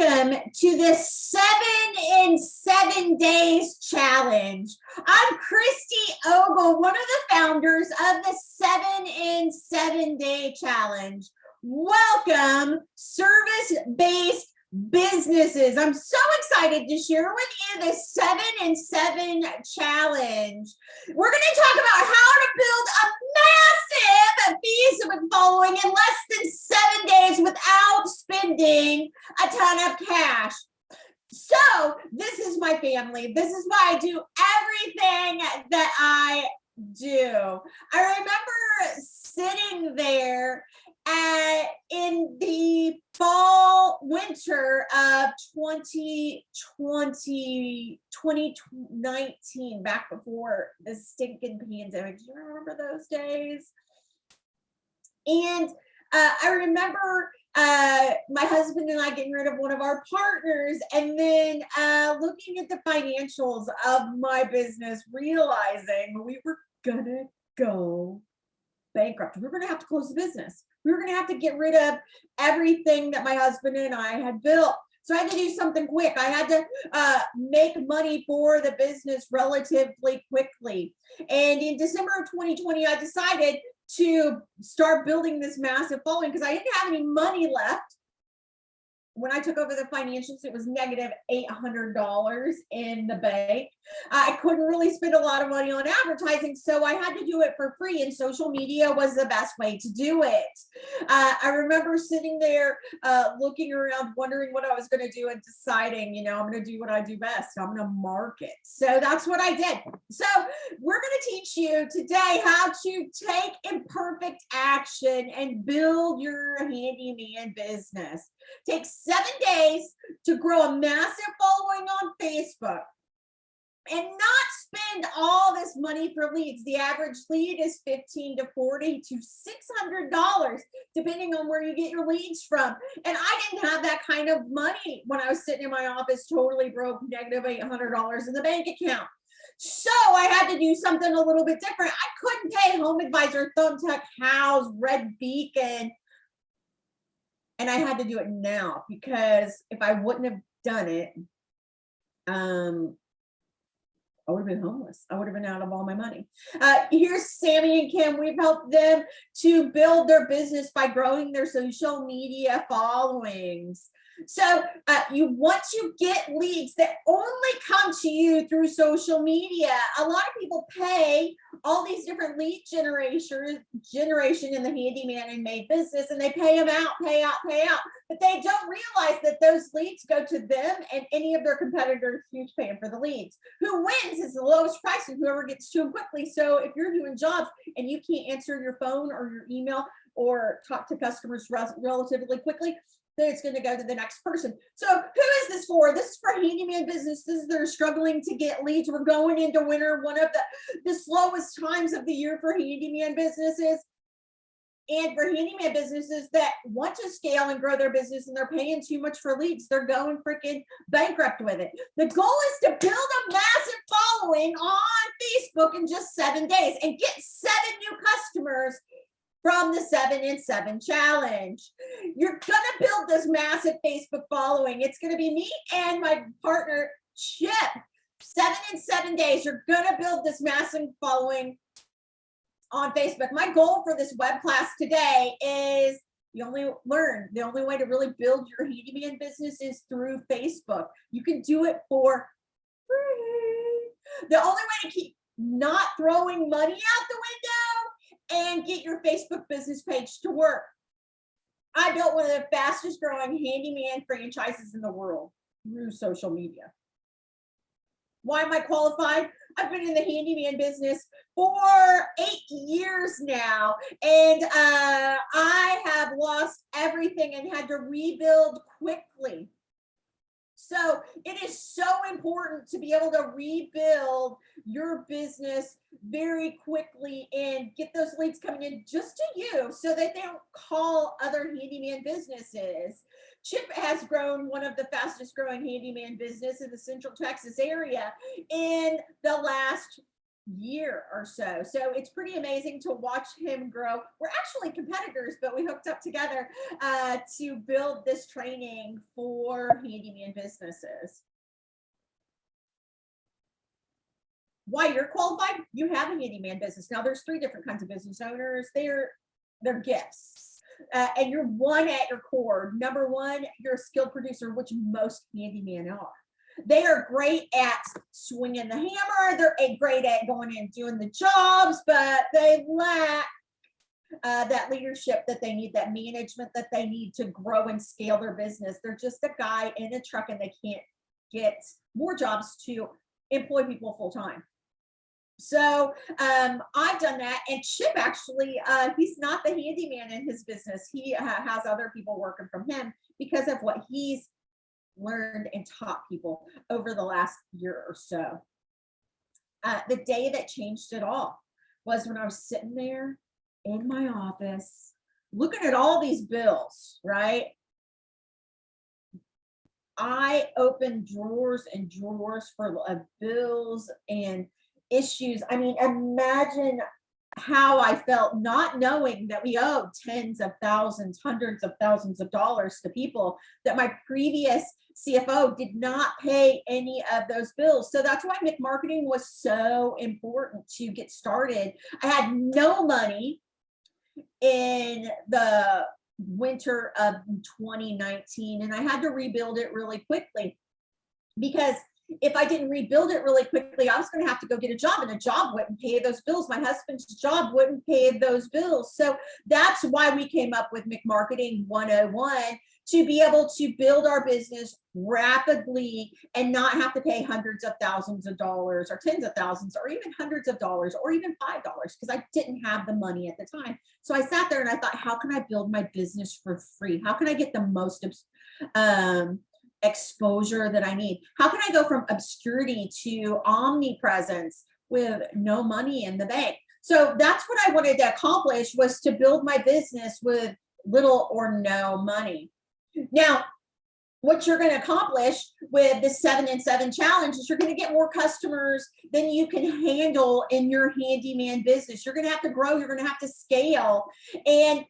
Welcome to the 7 in 7 Days Challenge. I'm Christy Ogle, one of the founders of the 7 in 7 Day Challenge. Welcome, service-based businesses. I'm so excited to share with you the 7 in 7 Challenge. We're going to talk about how to build a massive Facebook following in less than 7 days without spending a ton of cash. So this is my family. This is why I do everything that I do. I remember sitting there in the winter of 2019, back before the stinking pandemic. Do you remember those days? And I remember my husband and I getting rid of one of our partners, and then looking at the financials of my business, realizing we were gonna go bankrupt. We were gonna have to close the business. We were gonna have to get rid of everything that my husband and I had built. So I had to do something quick. I had to make money for the business relatively quickly. And in December of 2020, I decided to start building this massive following because I didn't have any money left. When I took over the financials, it was negative $800 in the bank. I couldn't really spend a lot of money on advertising, so I had to do it for free, and social media was the best way to do it. I remember sitting there looking around, wondering what I was going to do and deciding, I'm going to do what I do best. I'm going to market. So that's what I did. So we're going to teach you today how to take imperfect action and build your handyman business. Take 7 days to grow a massive following on Facebook and not spend all this money for leads. The average lead is $15 to $40 to $600, depending on where you get your leads from. And I didn't have that kind of money when I was sitting in my office, totally broke, negative $800 in the bank account. So I had to do something a little bit different. I couldn't pay Home Advisor, Thumbtack, House, Red Beacon. And I had to do it now, because if I wouldn't have done it, I would have been homeless. I would have been out of all my money. Here's Sammy and Kim. We've helped them to build their business by growing their social media followings. So you want to get leads that only come to you through social media. A lot of people pay all these different lead generation in the handyman and maid business, and they pay them out, pay out. But they don't realize that those leads go to them and any of their competitors who's paying for the leads. Who wins is the lowest price, and whoever gets to them quickly. So if you're doing jobs and you can't answer your phone or your email or talk to customers relatively quickly, then it's going to go to the next person. So who is this for? This is for handyman businesses that are struggling to get leads. We're going into winter, one of the slowest times of the year for handyman businesses. And for handyman businesses that want to scale and grow their business and they're paying too much for leads, they're going freaking bankrupt with it. The goal is to build a massive following on Facebook in just 7 days and get 7 new customers from the 7 in 7 Challenge. You're gonna build this massive Facebook following. It's gonna be me and my partner, Chip. 7 in 7 days, you're gonna build this massive following on Facebook. My goal for this web class today is the only way to really build your handyman business is through Facebook. You can do it for free. The only way to keep not throwing money out the window and get your Facebook business page to work. I built one of the fastest growing handyman franchises in the world through social media. Why am I qualified? I've been in the handyman business for 8 years now, and I have lost everything and had to rebuild quickly. So it is so important to be able to rebuild your business very quickly and get those leads coming in just to you so that they don't call other handyman businesses. Chip has grown one of the fastest growing handyman business in the Central Texas area in the last year or so. So it's pretty amazing to watch him grow. We're actually competitors, but we hooked up together to build this training for handyman businesses. Why you're qualified? You have a handyman business. Now there's 3 different kinds of business owners. They're gifts. And you're one at your core. Number one, you're a skilled producer, which most handymen are. They are great at swinging the hammer. They're great at going and doing the jobs, but they lack that leadership that they need, that management that they need to grow and scale their business. They're just a guy in a truck and they can't get more jobs to employ people full time. So I've done that. And Chip actually, he's not the handyman in his business. He has other people working from him because of what he's learned and taught people over the last year or so. The day that changed it all was when I was sitting there in my office looking at all these bills, right? I opened drawers and drawers full of bills and issues. I mean, imagine how I felt not knowing that we owed tens of thousands, hundreds of thousands of dollars to people, that my previous CFO did not pay any of those bills. So that's why McMarketing was so important to get started. I had no money in the winter of 2019, and I had to rebuild it really quickly, because if I didn't rebuild it really quickly, I was going to have to go get a job, and a job wouldn't pay those bills. My husband's job wouldn't pay those bills. So that's why we came up with McMarketing 101, to be able to build our business rapidly and not have to pay hundreds of thousands of dollars or tens of thousands or even hundreds of dollars or even $5, because I didn't have the money at the time. So I sat there and I thought, how can I build my business for free? How can I get the most exposure that I need? How can I go from obscurity to omnipresence with no money in the bank? So that's what I wanted to accomplish, was to build my business with little or no money. Now, what you're going to accomplish with the 7 and 7 challenge is you're going to get more customers than you can handle in your handyman business. You're going to have to grow. You're going to have to scale. And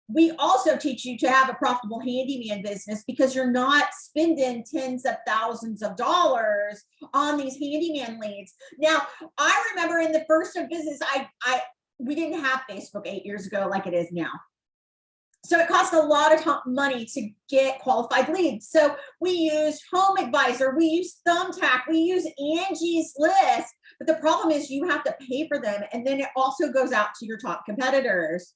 we also teach you to have a profitable handyman business, because you're not spending tens of thousands of dollars on these handyman leads. Now, I remember in the first of business, we didn't have Facebook 8 years ago like it is now. So it cost a lot of money to get qualified leads. So we used Home Advisor, we used Thumbtack, we use Angie's List. But the problem is you have to pay for them, and then it also goes out to your top competitors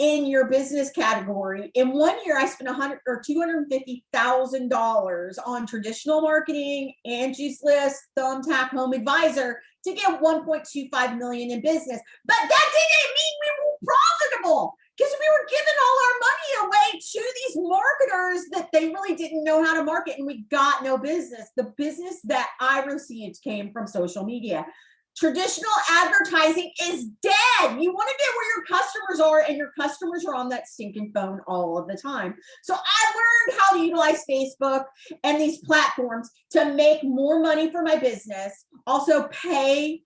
in your business category. In 1 year, I spent $100,000 or $250,000 on traditional marketing, Angie's List, Thumbtack, Home Advisor, to get 1.25 million in business. But that didn't mean we were profitable, because we were giving all our money away to these marketers that they really didn't know how to market, and we got no business. The business that I received came from social media. Traditional advertising is dead. You want to get where your customers are, and your customers are on that stinking phone all of the time. So I learned how to utilize Facebook and these platforms to make more money for my business, also pay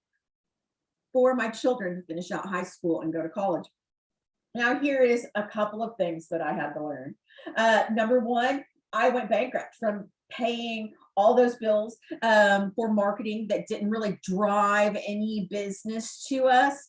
for my children to finish out high school and go to college. Now, here is a couple of things that I had to learn. Number one, I went bankrupt from paying all those bills for marketing that didn't really drive any business to us.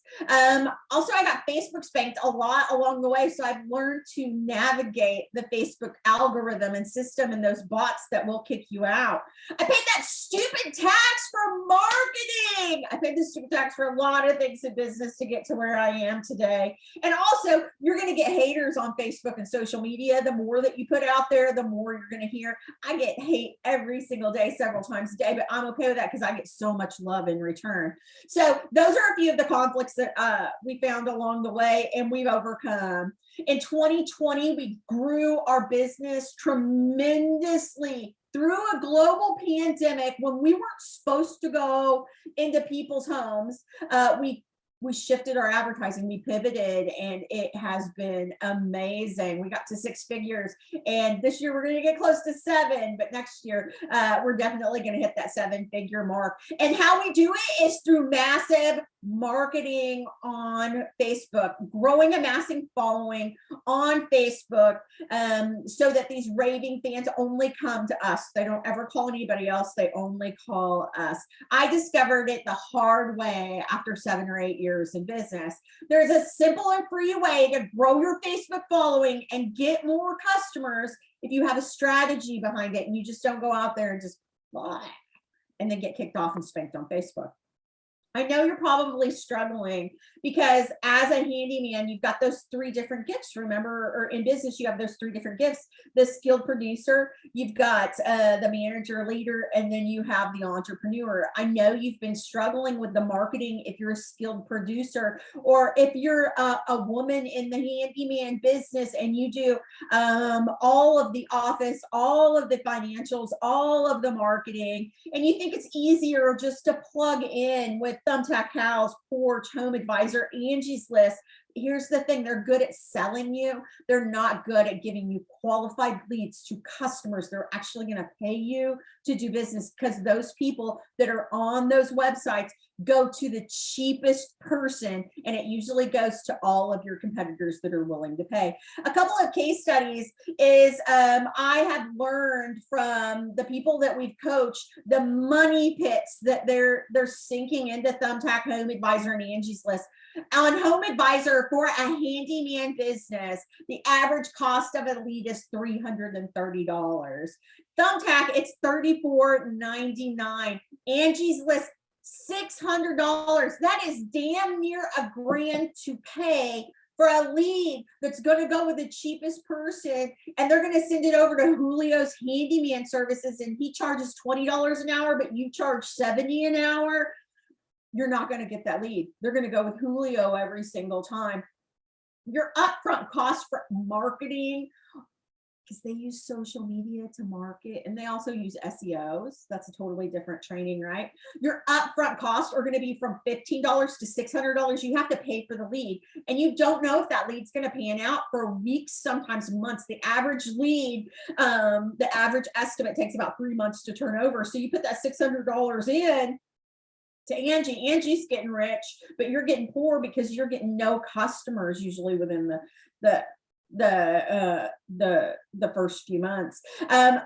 Also, I got Facebook spanked a lot along the way. So I've learned to navigate the Facebook algorithm and system and those bots that will kick you out. I paid that stupid tax for marketing. I paid the stupid tax for a lot of things in business to get to where I am today. And also, you're going to get haters on Facebook and social media. The more that you put out there, the more you're going to hear. I get hate every single day, several times a day, but I'm okay with that because I get so much love in return. So those are a few of the conflicts that we found along the way, and we've overcome. In 2020, we grew our business tremendously through a global pandemic when we weren't supposed to go into people's homes. We we shifted our advertising, we pivoted, and it has been amazing. We got to 6 figures, and this year we're going to get close to 7, but next year we're definitely going to hit that 7-figure mark. And how we do it is through massive marketing on Facebook, growing a massive following on Facebook, so that these raving fans only come to us. They don't ever call anybody else. They only call us. I discovered it the hard way after 7 or 8 years in business. There's a simple and free way to grow your Facebook following and get more customers if you have a strategy behind it, and you just don't go out there and just blah, and then get kicked off and spanked on Facebook. I know you're probably struggling because as a handyman, you've got those 3 different gifts. Remember, or in business, you have those 3 different gifts: the skilled producer, you've got the manager leader, and then you have the entrepreneur. I know you've been struggling with the marketing if you're a skilled producer, or if you're a woman in the handyman business and you do all of the office, all of the financials, all of the marketing, and you think it's easier just to plug in with Thumbtack, House, Porch, Home Advisor, Angie's List. Here's the thing: they're good at selling you. They're not good at giving you qualified leads to customers. They're actually going to pay you to do business, because those people that are on those websites go to the cheapest person, and it usually goes to all of your competitors that are willing to pay. A couple of case studies is I have learned from the people that we've coached the money pits that they're sinking into Thumbtack, Home Advisor, and Angie's List. On Home Advisor, for a handyman business, the average cost of a lead is $330. Thumbtack, it's $34.99. Angie's List, $600. That is damn near $1,000 to pay for a lead that's going to go with the cheapest person, and they're going to send it over to Julio's handyman services, and he charges $20 an hour, but you charge $70 an hour. You're not going to get that lead. They're going to go with Julio every single time. Your upfront cost for marketing, because they use social media to market, and they also use SEOs. That's a totally different training, right? Your upfront costs are going to be from $15 to $600. You have to pay for the lead, and you don't know if that lead's going to pan out for weeks, sometimes months. The average lead, the average estimate takes about 3 months to turn over. So you put that $600 in to Angie. Angie's getting rich, but you're getting poor because you're getting no customers usually within the first few months.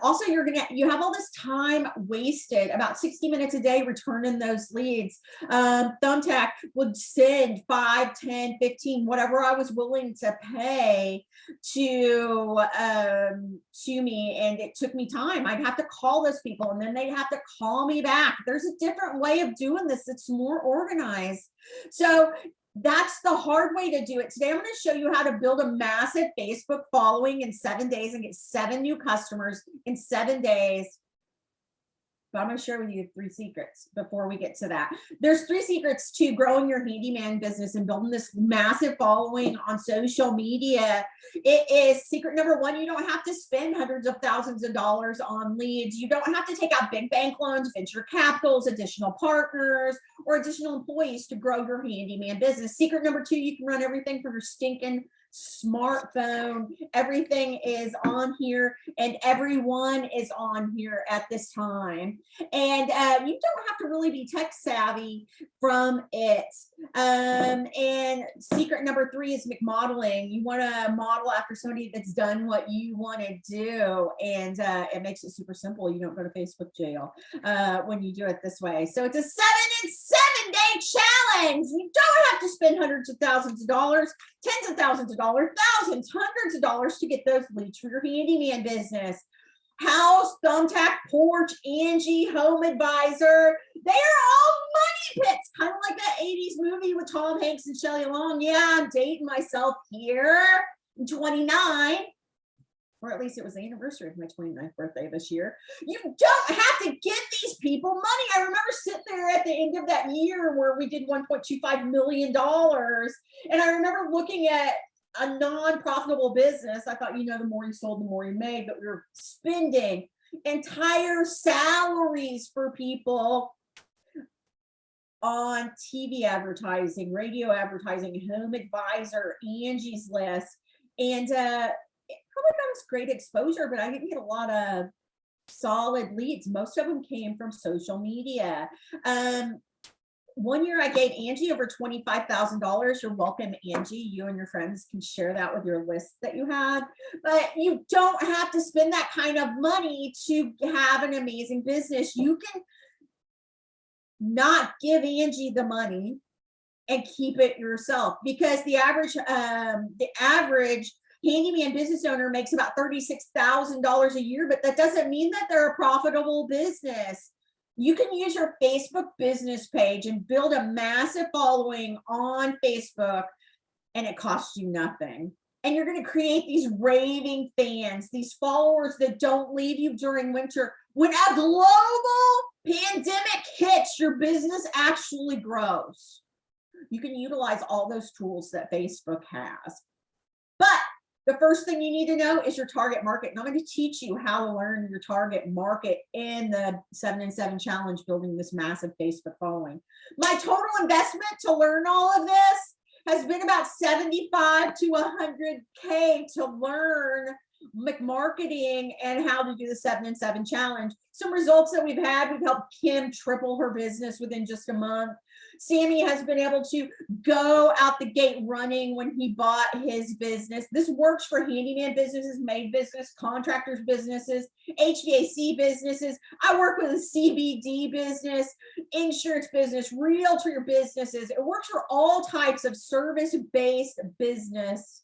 Also, you have all this time wasted, about 60 minutes a day returning those leads. Thumbtack would send 5, 10, 15, whatever I was willing to pay to me, and it took me time. I'd have to call those people, and then they'd have to call me back. There's a different way of doing this. It's more organized. So that's the hard way to do it. Today, I'm going to show you how to build a massive Facebook following in 7 days and get 7 new customers in 7 days. But I'm going to share with you 3 secrets before we get to that. There's 3 secrets to growing your handyman business and building this massive following on social media. It is secret number 1. You don't have to spend hundreds of thousands of dollars on leads. You don't have to take out big bank loans, venture capitals, additional partners, or additional employees to grow your handyman business. Secret number 2, you can run everything from your stinking smartphone. Everything is on here, and everyone is on here at this time. And you don't have to really be tech savvy from it. And secret number 3 is McModeling. You want to model after somebody that's done what you want to do, and it makes it super simple. You don't go to Facebook jail when you do it this way. So it's a 7-day challenge. You don't have to spend hundreds of thousands of dollars, tens of thousands of dollars, thousands, hundreds of dollars to get those leads for your handyman business. House, Thumbtack, Porch, Angie, Home Advisor, they are all money pits, kind of like that 80s movie with Tom Hanks and Shelley Long. Yeah, I'm dating myself here. I'm 29. Or at least it was the anniversary of my 29th birthday this year. You don't have to get these people money. I remember sitting there at the end of that year where we did $1.25 million. And I remember looking at a non-profitable business. I thought, the more you sold, the more you made, but we were spending entire salaries for people on TV advertising, radio advertising, Home Advisor, Angie's List, and it probably got us great exposure, but I didn't get a lot of solid leads. Most of them came from social media. One year I gave Angie over $25,000. You're welcome, Angie. You and your friends can share that with your list that you have, but you don't have to spend that kind of money to have an amazing business. You can not give Angie the money and keep it yourself, because the average handyman business owner makes about $36,000 a year, but that doesn't mean that they're a profitable business. You can use your Facebook business page and build a massive following on Facebook, and it costs you nothing. And you're going to create these raving fans, these followers that don't leave you during winter. When a global pandemic hits, your business actually grows. You can utilize all those tools that Facebook has. But the first thing you need to know is your target market. And I'm going to teach you how to learn your target market in the 7 and 7 challenge, building this massive Facebook following. My total investment to learn all of this has been about 75 to 100K to learn marketing and how to do the 7 and 7 challenge. Some results that we've had, we've helped Kim triple her business within just a month. Sammy has been able to go out the gate running when he bought his business. This works for handyman businesses, maid business, contractors businesses, HVAC businesses. I work with a CBD business, insurance business, realtor businesses. It works for all types of service-based business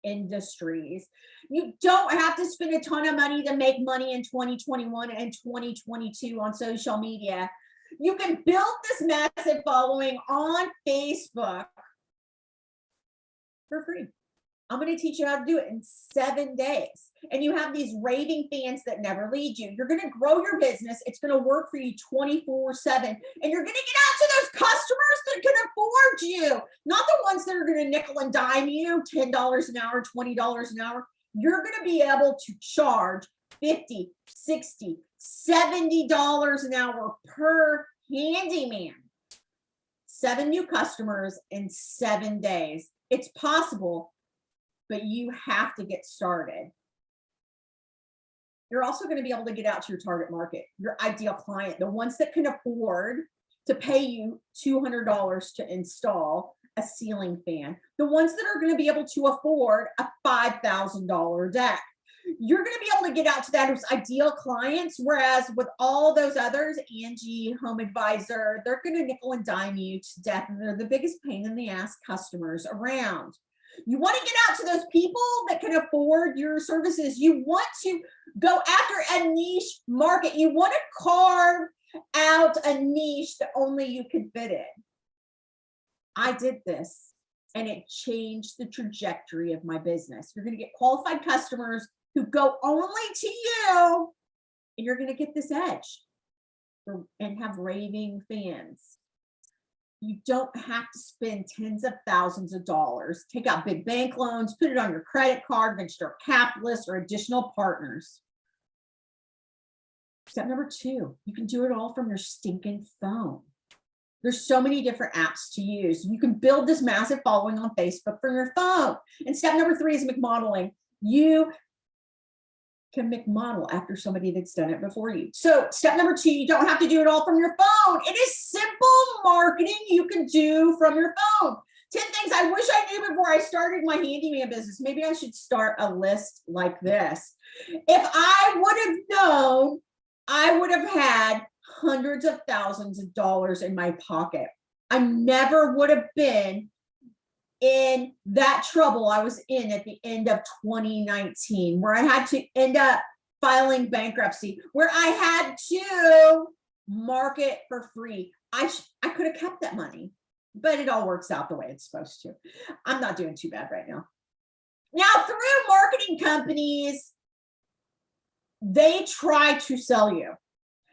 industries. You don't have to spend a ton of money to make money in 2021 and 2022 on social media. You can build this massive following on Facebook for free. I'm going to teach you how to do it in 7 days. And you have these raving fans that never leave you. You're going to grow your business. It's going to work for you 24/7. And you're going to get out to those customers that can afford you, not the ones that are going to nickel and dime you, $10 an hour, $20 an hour. You're going to be able to charge $50, $60, $70 an hour per handyman. 7 new customers in 7 days. It's possible, but you have to get started. You're also going to be able to get out to your target market, your ideal client, the ones that can afford to pay you $200 to install a ceiling fan, the ones that are going to be able to afford a $5,000 deck. You're going to be able to get out to those ideal clients, whereas with all those others, Angie, Home Advisor, they're going to nickel and dime you to death, and they're the biggest pain in the ass customers around. You want to get out to those people that can afford your services. You want to go after a niche market. You want to carve out a niche that only you can fit in. I did this, and it changed the trajectory of my business. You're going to get qualified customers who go only to you, and you're going to get this edge and have raving fans. You don't have to spend tens of thousands of dollars, take out big bank loans, put it on your credit card, venture capitalists, or additional partners. Step number 2, you can do it all from your stinking phone. There's so many different apps to use. You can build this massive following on Facebook from your phone. And step number 3 is McModeling. You can McModel after somebody that's done it before you. So step number 2, you don't have to do it all from your phone. It is simple marketing you can do from your phone. 10 things I wish I knew before I started my handyman business. Maybe I should start a list like this. If I would have known, I would have had hundreds of thousands of dollars in my pocket. I never would have been in that trouble I was in at the end of 2019, where I had to end up filing bankruptcy, where I had to market for free. I could have kept that money, but it all works out the way it's supposed to. I'm not doing too bad right now. Now, through marketing companies, they try to sell you.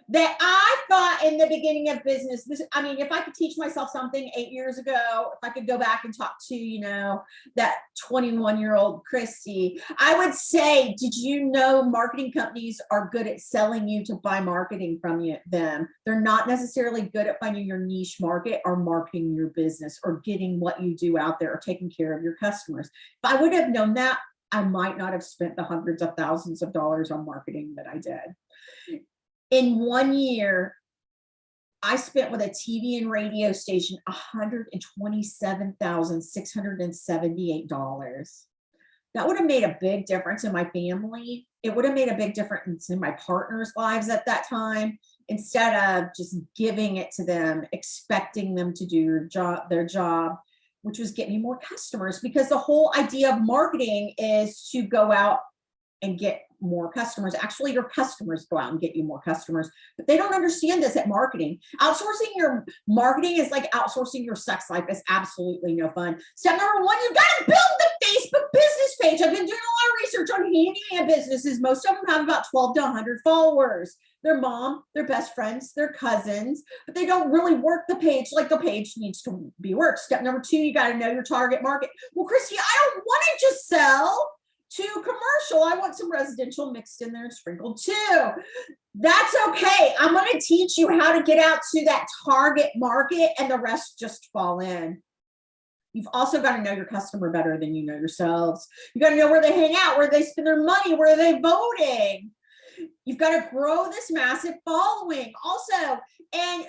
that I thought in the beginning of business, this, I mean, if I could teach myself something 8 years ago, if I could go back and talk to, you know, that 21-year-old Christy, I would say, did you know marketing companies are good at selling you to buy marketing from them? They're not necessarily good at finding your niche market or marketing your business or getting what you do out there or taking care of your customers. If I would have known that, I might not have spent the hundreds of thousands of dollars on marketing that I did. In 1 year, I spent with a TV and radio station $127,678. That would have made a big difference in my family. It would have made a big difference in my partners' lives at that time, instead of just giving it to them, expecting them to do their job, which was get me more customers, because the whole idea of marketing is to go out and get more customers. Actually, your customers go out and get you more customers, but they don't understand this at marketing. Outsourcing your marketing is like outsourcing your sex life. It's absolutely no fun. Step number one, you got to build the Facebook business page. I've been doing a lot of research on handyman businesses. Most of them have about 12 to 100 followers. Their mom, their best friends, their cousins, but they don't really work the page like the page needs to be worked. Step number two, you got to know your target market. Well, Christy, I don't want to just sell to commercial. I want some residential mixed in there, sprinkled too. That's okay. I'm going to teach you how to get out to that target market, and the rest just fall in. You've also got to know your customer better than you know yourselves. You got to know where they hang out, where they spend their money, where are they voting. You've got to grow this massive following also. And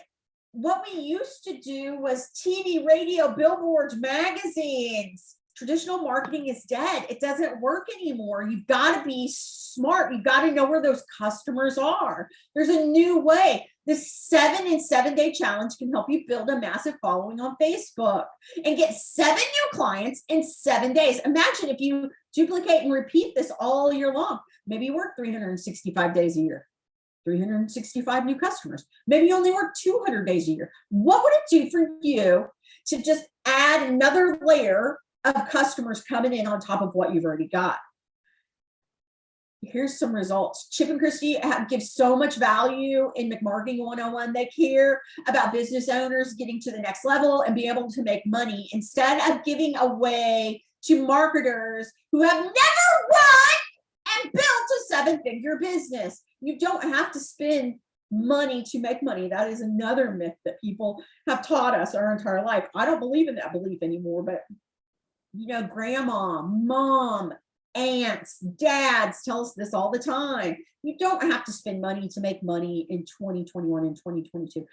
what we used to do was TV, radio, billboards, magazines. Traditional marketing is dead. It doesn't work anymore. You've got to be smart. You've got to know where those customers are. There's a new way. This 7 in 7 day challenge can help you build a massive following on Facebook and get 7 new clients in 7 days. Imagine if you duplicate and repeat this all year long. Maybe you work 365 days a year, 365 new customers. Maybe you only work 200 days a year. What would it do for you to just add another layer of customers coming in on top of what you've already got? Here's some results. Chip and Christy give so much value in McMarketing 101. They care about business owners getting to the next level and being able to make money instead of giving away to marketers who have never run and built a 7-figure business. You don't have to spend money to make money. That is another myth that people have taught us our entire life. I don't believe in that belief anymore, but you know, grandma, mom, aunts, dads tell us this all the time. You don't have to spend money to make money in 2021 and 2022.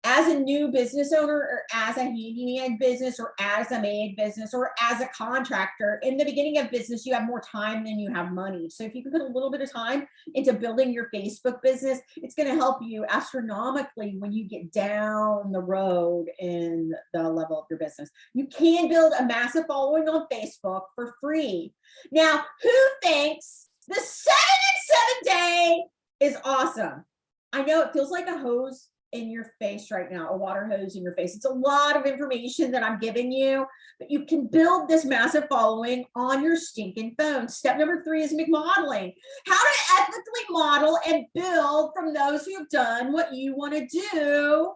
As a new business owner, or as a handyman business, or as a maid business, or as a contractor, in the beginning of business, you have more time than you have money. So if you can put a little bit of time into building your Facebook business, it's going to help you astronomically when you get down the road in the level of your business. You can build a massive following on Facebook for free. Now, who thinks the 7 in 7 day is awesome? I know it feels like a hose in your face right now, a water hose in your face. It's a lot of information that I'm giving you, but you can build this massive following on your stinking phone. Step number 3 is McModeling. How to ethically model and build from those who have done what you want to do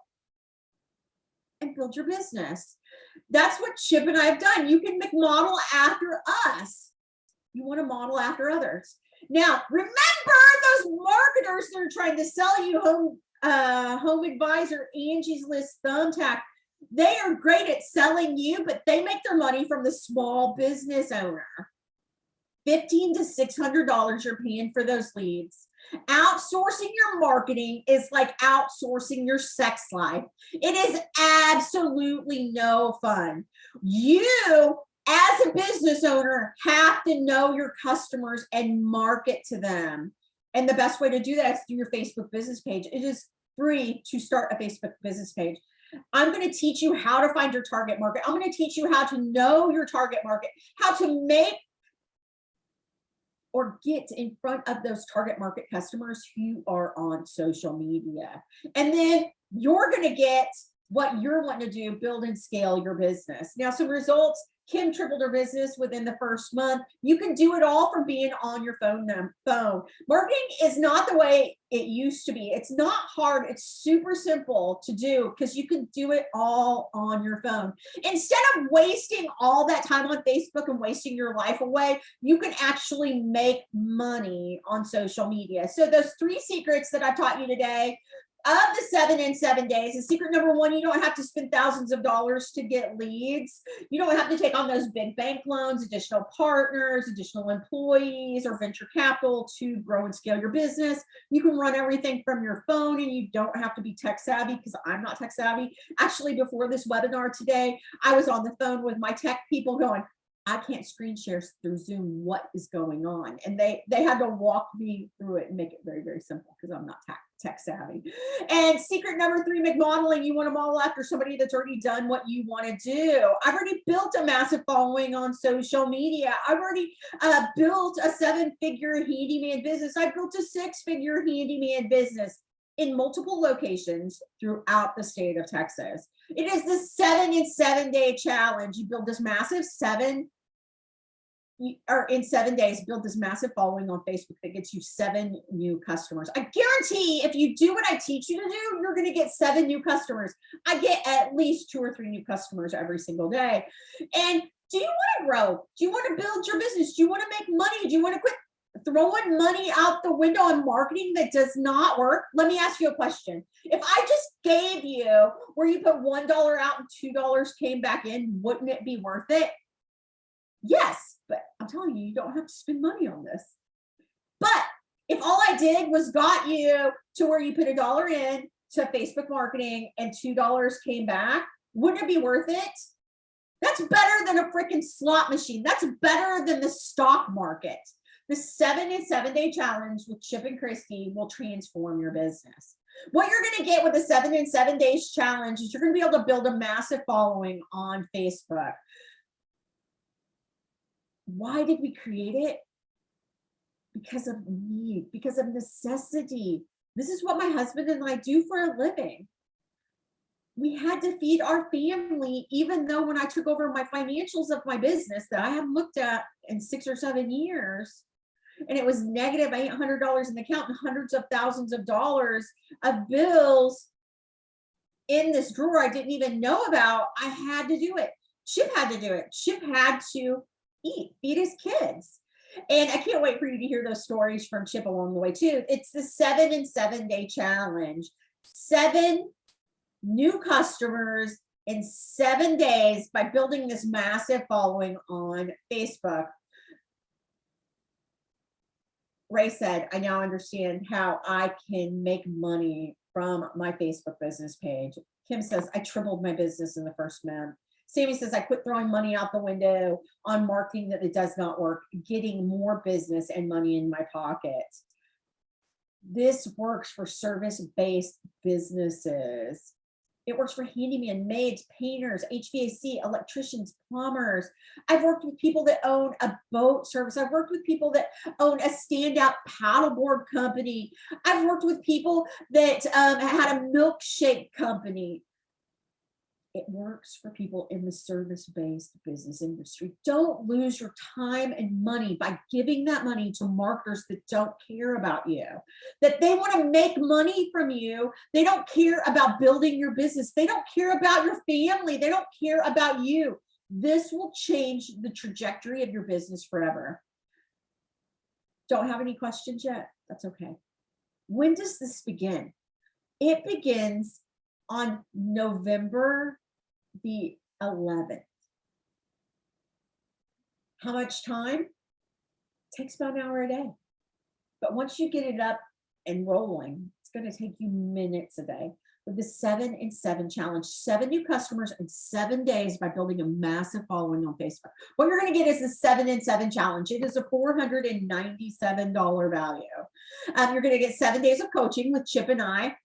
and build your business. That's what Chip and I have done. You can McModel after us. You want to model after others. Now, remember those marketers that are trying to sell you Home Advisor, Angie's List, Thumbtack. They are great at selling you, but they make their money from the small business owner. $15 to $600 you're paying for those leads. Outsourcing your marketing is like outsourcing your sex life. It is absolutely no fun. You, as a business owner, have to know your customers and market to them. And the best way to do that is through your Facebook business page. It is free to start a Facebook business page. I'm going to teach you how to find your target market. I'm going to teach you how to know your target market, how to make or get in front of those target market customers who are on social media. And then you're going to get what you're wanting to do, build and scale your business. Now, some results. Kim tripled her business within the first month. You can do it all from being on your phone. Marketing is not the way it used to be. It's not hard. It's super simple to do because you can do it all on your phone. Instead of wasting all that time on Facebook and wasting your life away, you can actually make money on social media. So those 3 secrets that I taught you today, of the 7 in 7 days, and secret number 1, you don't have to spend thousands of dollars to get leads. You don't have to take on those big bank loans, additional partners, additional employees, or venture capital to grow and scale your business. You can run everything from your phone, and you don't have to be tech savvy, because I'm not tech savvy. Actually, before this webinar today, I was on the phone with my tech people going, I can't screen share through Zoom. What is going on? And they had to walk me through it and make it very, very simple because I'm not tech savvy. And secret number 3, make modeling. You want to model after somebody that's already done what you want to do. I've already built a massive following on social media. I've already built a 7-figure handyman business. I built a 6-figure handyman business in multiple locations throughout the state of Texas. It is the 7 in 7 day challenge. You build this massive in 7 days, build this massive following on Facebook that gets you 7 new customers. I guarantee if you do what I teach you to do, you're going to get 7 new customers. I get at least 2 or 3 new customers every single day. And do you want to grow? Do you want to build your business? Do you want to make money? Do you want to quit throwing money out the window on marketing that does not work? Let me ask you a question. If I just gave you where you put $1 out and $2 came back in, wouldn't it be worth it? Yes, but I'm telling you, you don't have to spend money on this. But if all I did was got you to where you put $1 in to Facebook marketing and $2 came back, wouldn't it be worth it? That's better than a freaking slot machine. That's better than the stock market. The 7 in 7 day challenge with Chip and Christy will transform your business. What you're going to get with the 7 in 7 days challenge is you're going to be able to build a massive following on Facebook. Why did we create it? Because of need, because of necessity. This is what my husband and I do for a living. We had to feed our family, even though when I took over my financials of my business that I haven't looked at in 6 or 7 years, and it was negative $800 in the account and hundreds of thousands of dollars of bills in this drawer I didn't even know about, I had to do it. Chip had to do it. Chip had to feed his kids. And I can't wait for you to hear those stories from Chip along the way too. It's the 7 in 7 day challenge. 7 new customers in 7 days by building this massive following on Facebook. Ray said, I now understand how I can make money from my Facebook business page. Kim says, I tripled my business in the first month. Sammy says, I quit throwing money out the window on marketing that it does not work, getting more business and money in my pocket. This works for service-based businesses. It works for handyman, maids, painters, HVAC, electricians, plumbers. I've worked with people that own a boat service. I've worked with people that own a standout paddleboard company. I've worked with people that had a milkshake company. It works for people in the service-based business industry. Don't lose your time and money by giving that money to marketers that don't care about you, that they want to make money from you. They don't care about building your business. They don't care about your family. They don't care about you. This will change the trajectory of your business forever. Don't have any questions yet? That's okay. When does this begin? It begins on November the 11th. How much time? It takes about an hour a day. But once you get it up and rolling, it's going to take you minutes a day with the 7 in 7 challenge. 7 new customers in 7 days by building a massive following on Facebook. What you're going to get is the 7 in 7 challenge. It is a $497 value. You're going to get 7 days of coaching with Chip and I.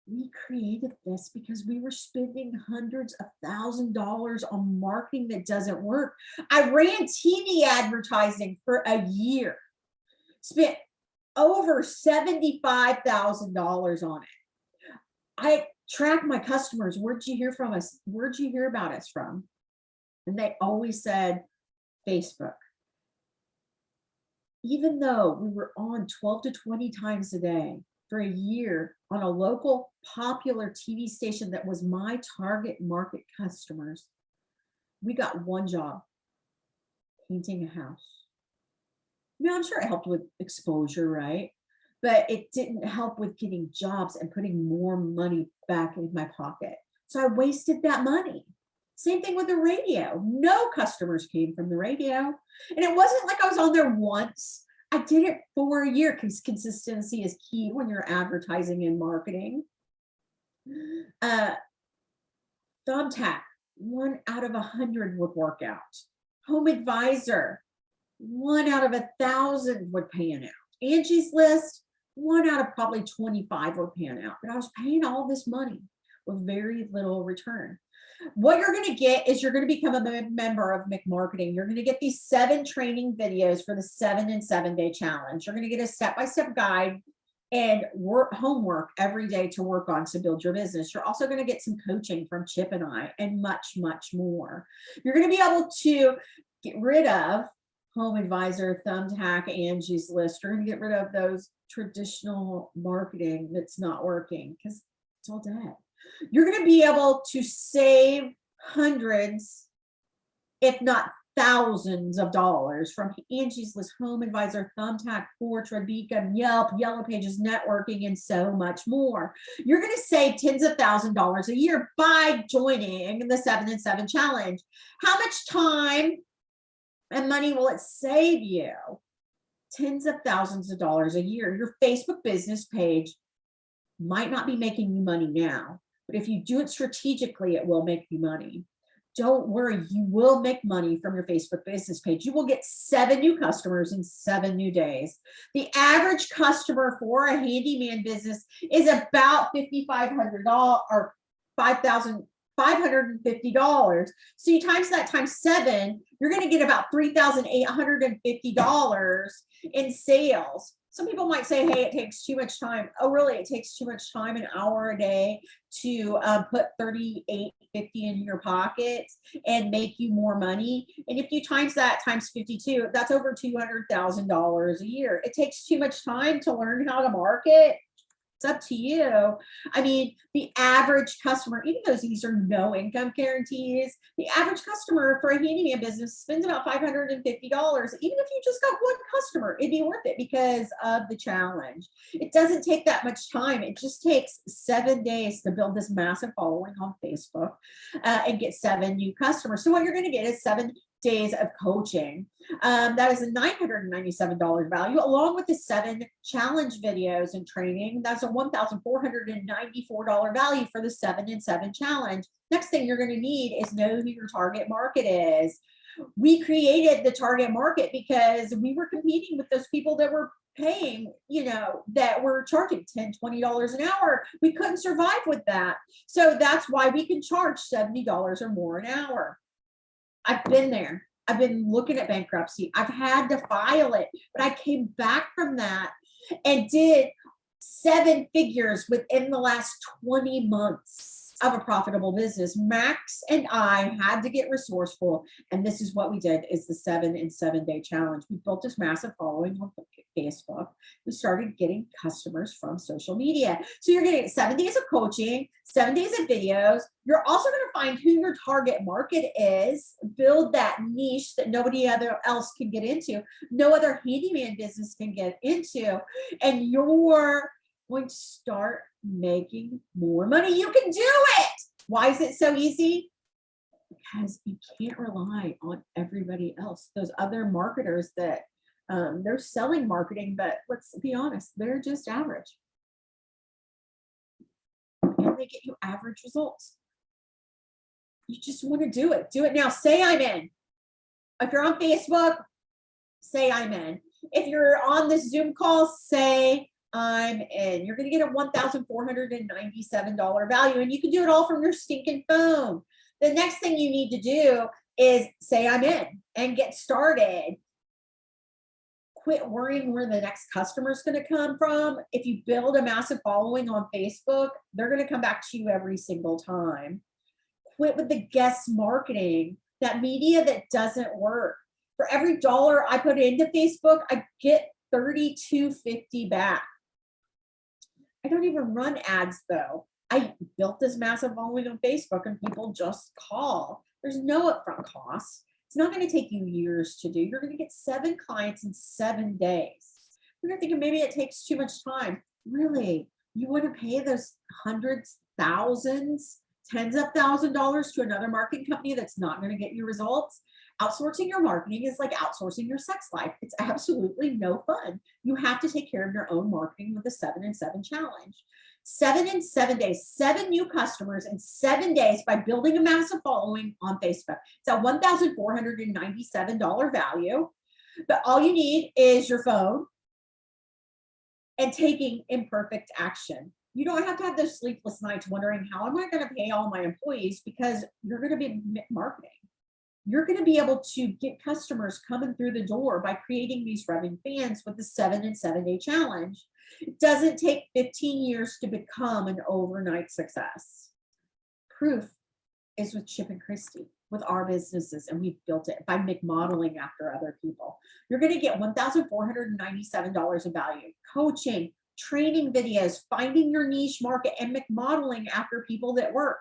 We created this because we were spending hundreds of $1,000s on marketing that doesn't work. I ran TV advertising for a year, spent over $75,000 on it. I track my customers. Where'd you hear from us? Where'd you hear about us from? And they always said Facebook. Even though we were on 12 to 20 times a day for a year on a local popular TV station that was my target market customers, we got one job, painting a house. Now, I'm sure it helped with exposure, right? But it didn't help with getting jobs and putting more money back in my pocket. So I wasted that money. Same thing with the radio. No customers came from the radio. And it wasn't like I was on there once. I did it for a year because consistency is key when you're advertising and marketing. Thumbtack, 1 out of 100 would work out. Home Advisor, 1 out of 1,000 would pan out. Angie's List, 1 out of probably 25 would pan out. But I was paying all this money with very little return. What you're going to get is you're going to become a member of McMarketing. You're going to get these 7 training videos for the 7 and 7 day challenge. You're going to get a step-by-step guide and homework every day to work on to build your business. You're also going to get some coaching from Chip and I and much, much more. You're going to be able to get rid of Home Advisor, Thumbtack, Angie's List. You're going to get rid of those traditional marketing that's not working because it's all dead. You're going to be able to save hundreds, if not thousands of dollars from Angie's List, Home Advisor, Thumbtack, Portra, Beacon, Yelp, Yellow Pages, networking, and so much more. You're going to save tens of thousands of dollars a year by joining the 7 and 7 challenge. How much time and money will it save you? Tens of thousands of dollars a year. Your Facebook business page might not be making you money now, but if you do it strategically, it will make you money. Don't worry, you will make money from your Facebook business page. You will get 7 new customers in 7 new days. The average customer for a handyman business is about $5,500 or $5,550. So you times that times 7, you're going to get about $3,850 in sales. Some people might say, hey, it takes too much time. Oh, really? It takes too much time, an hour a day to put $38.50 in your pocket and make you more money. And if you times that times 52, that's over $200,000 a year. It takes too much time to learn how to market. It's up to you. I mean, the average customer, even though these are no income guarantees, the average customer for a handyman business spends about $550. Even if you just got one customer, it'd be worth it because of the challenge. It doesn't take that much time. It just takes 7 days to build this massive following on Facebook and get 7 new customers. So what you're going to get is 7 days of coaching. That is a $997 value, along with the 7 challenge videos and training. That's a $1,494 value for the 7 and 7 challenge. Next thing you're going to need is know who your target market is. We created the target market because we were competing with those people that were paying, that were charging $10, $20 an hour. We couldn't survive with that. So that's why we can charge $70 or more an hour. I've been there. I've been looking at bankruptcy. I've had to file it, but I came back from that and did 7 figures within the last 20 months of a profitable business. Max and I had to get resourceful, and this is what we did, is the 7 and 7 day challenge. We built this massive following on Facebook. We started getting customers from social media. So you're getting 7 days of coaching, 7 days of videos. You're also going to find who your target market is, build that niche that nobody else can get into, no other handyman business can get into, and you're going to start making more money. You can do it. Why is it so easy? Because you can't rely on everybody else. Those other marketers that they're selling marketing, but let's be honest, they're just average. And they get you average results. You just want to do it. Do it now. Say I'm in. If you're on Facebook, say I'm in. If you're on this Zoom call, say I'm in. You're going to get a $1,497 value, and you can do it all from your stinking phone. The next thing you need to do is say I'm in and get started. Quit worrying where the next customer is going to come from. If you build a massive following on Facebook, they're going to come back to you every single time. Quit with the guest marketing. that media that doesn't work. For every dollar I put into Facebook, I get $32.50 back. I don't even run ads though. I built this massive following on Facebook and people just call. There's no upfront cost. It's not going to take you years to do. You're going to get 7 clients in 7 days. You're thinking maybe it takes too much time. Really? You want to pay those hundreds, thousands, tens of $1,000s to another marketing company that's not going to get you results? Outsourcing your marketing is like outsourcing your sex life. It's absolutely no fun. You have to take care of your own marketing with the 7 in 7 challenge. 7 in 7 days, 7 new customers in 7 days by building a massive following on Facebook. It's a $1,497 value, but all you need is your phone and taking imperfect action. You don't have to have those sleepless nights wondering, how am I going to pay all my employees? Because you're going to be marketing. You're going to be able to get customers coming through the door by creating these raving fans with the 7 in 7 day challenge. It doesn't take 15 years to become an overnight success. Proof is with Chip and Christy, with our businesses, and we've built it by modeling after other people. You're going to get $1,497 of value, coaching, training videos, finding your niche market, and modeling after people that work.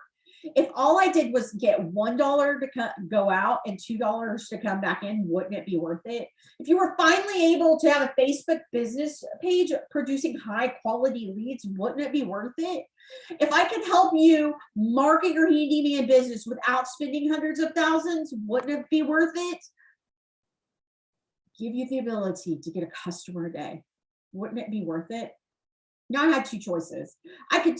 If all I did was get $1 to go out and $2 to come back in, wouldn't it be worth it? If you were finally able to have a Facebook business page producing high quality leads, wouldn't it be worth it? If I could help you market your handyman business without spending hundreds of thousands, wouldn't it be worth it? Give you the ability to get a customer a day. Wouldn't it be worth it? Now I had 2 choices. I could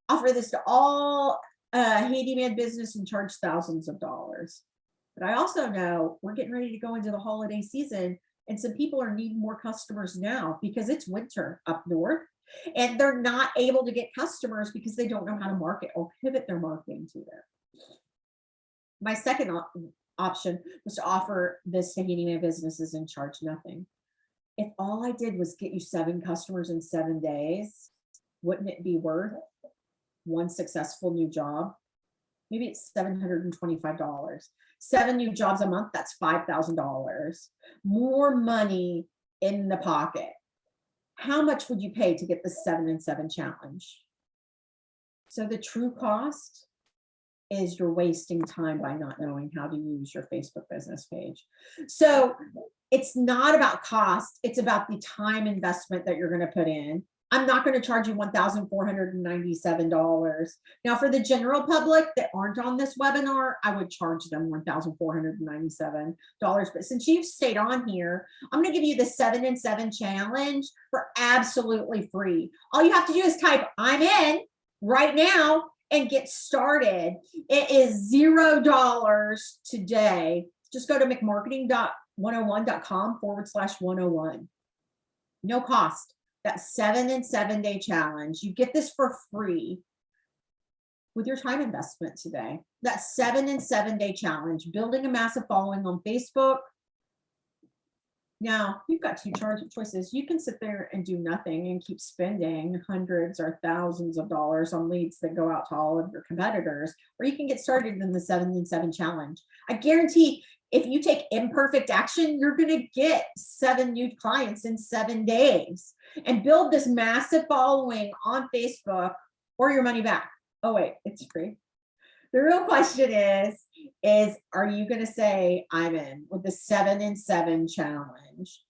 offer this to all handyman business and charge thousands of dollars. But I also know we're getting ready to go into the holiday season, and some people are needing more customers now because it's winter up north, and they're not able to get customers because they don't know how to market or pivot their marketing to them. My second option was to offer this to handyman businesses and charge nothing. If all I did was get you 7 customers in 7 days, wouldn't it be worth one successful new job? Maybe it's $725. 7 new jobs a month, that's $5,000. More money in the pocket. How much would you pay to get the 7 in 7 challenge? So the true cost is you're wasting time by not knowing how to use your Facebook business page. So it's not about cost, it's about the time investment that you're going to put in. I'm not going to charge you $1,497. Now, for the general public that aren't on this webinar, I would charge them $1,497. But since you've stayed on here, I'm going to give you the 7 in 7 challenge for absolutely free. All you have to do is type "I'm in" right now and get started. It is $0 today. Just go to McMarketing.101.com/101. No cost. That 7 in 7 day challenge. You get this for free with your time investment today. That 7 in 7 day challenge, building a massive following on Facebook. Now, you've got 2 choices. You can sit there and do nothing and keep spending hundreds or thousands of dollars on leads that go out to all of your competitors, or you can get started in the 7 in 7 challenge. I guarantee if you take imperfect action, you're going to get 7 new clients in 7 days and build this massive following on Facebook, or your money back. Oh, wait, it's free. The real question is are you going to say "I'm in" with the 7 in 7 challenge?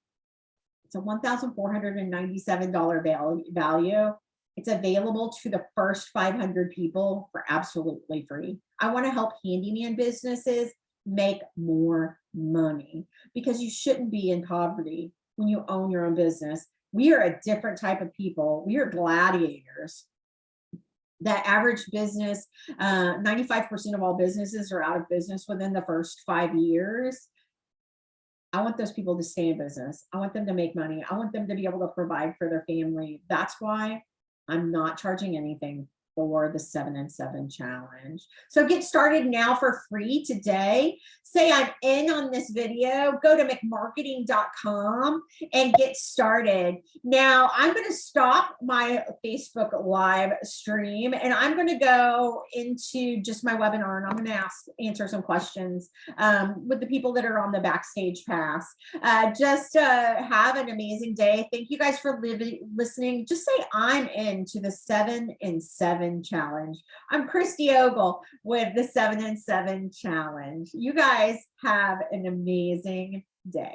It's a $1,497 value. It's available to the first 500 people for absolutely free. I want to help handyman businesses make more money, because you shouldn't be in poverty when you own your own business. We are a different type of people. We are gladiators. That average business, 95% of all businesses are out of business within the first 5 years. I want those people to stay in business. I want them to make money. I want them to be able to provide for their family. That's why I'm not charging anything for the 7 and 7 challenge. So get started now for free today. Say I'm in on this video, go to McMarketing.com and get started. Now I'm going to stop my Facebook live stream and I'm going to go into just my webinar and I'm going to answer some questions with the people that are on the backstage pass. Just have an amazing day. Thank you guys for listening. Just say I'm into the 7 and 7 challenge. I'm Christy Ogle with the 7 and 7 challenge. You guys have an amazing day.